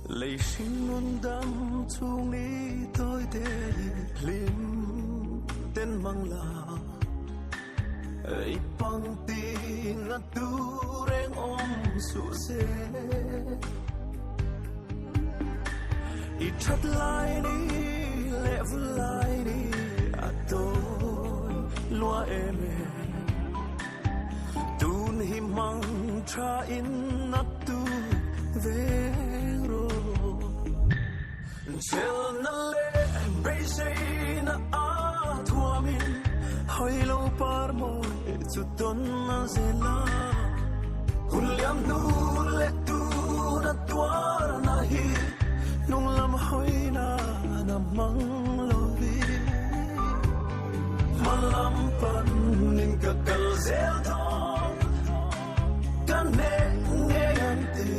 lệ sinh luôn đắm chung ní tôi để lim tên mang là ấy bằng tin ngắt tu reng om su se ít thật lại đi lệ vui lại đi tôi loa em tun hi mang tra in nát tu về Chel na le beise na a thua min hoi lo par mo chu ton na zela huliam nu le tu na tua na hi nung lam hoi na mang lo vi malam pan nin ka kal zel thong kan ne ngan ti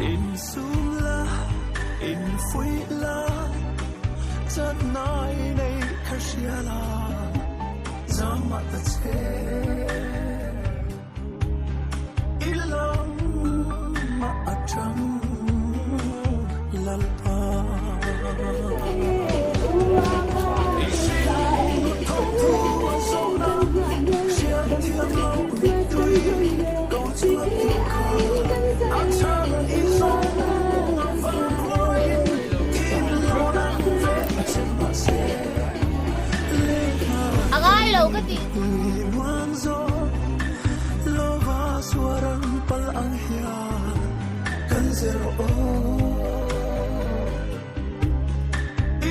in sum la in phui la chợt nói đây khá xia la giá mặt ta che ít lắm mà trắng lăn pa không thu sâu nắng chia thiên lâu tôi câu chuyện tình khờ ác chẳng ít sâu Agalo ka di. Lova suarang palangya kan zero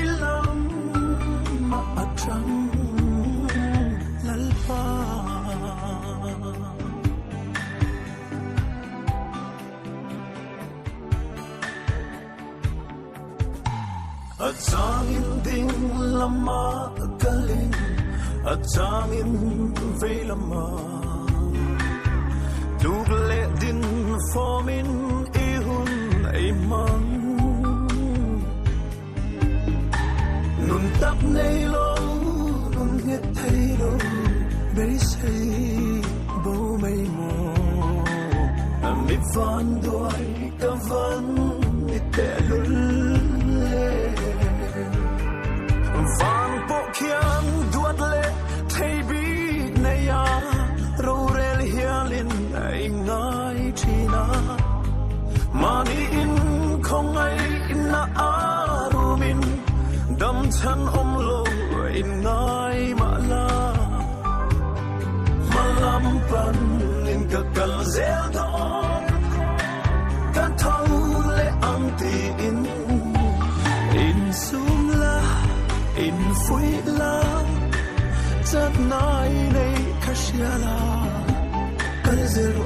ilam maatrang lalpa at sangin ding lama galing at sangin vei lama dugle din formin ihun ay mang nun tap nei lo nun nget thai lo bei sei bo mai mo mi van doi ka van ite lul van po kian duat le thei bi nei ya ro rel hialin ai ngai thina mani in không ai na arumin dam chan om lo in ngai ma la malam pan in ka kal zel thong kan thau le ang ti in sum la in phui la chợt nói đây khá xia la kan zero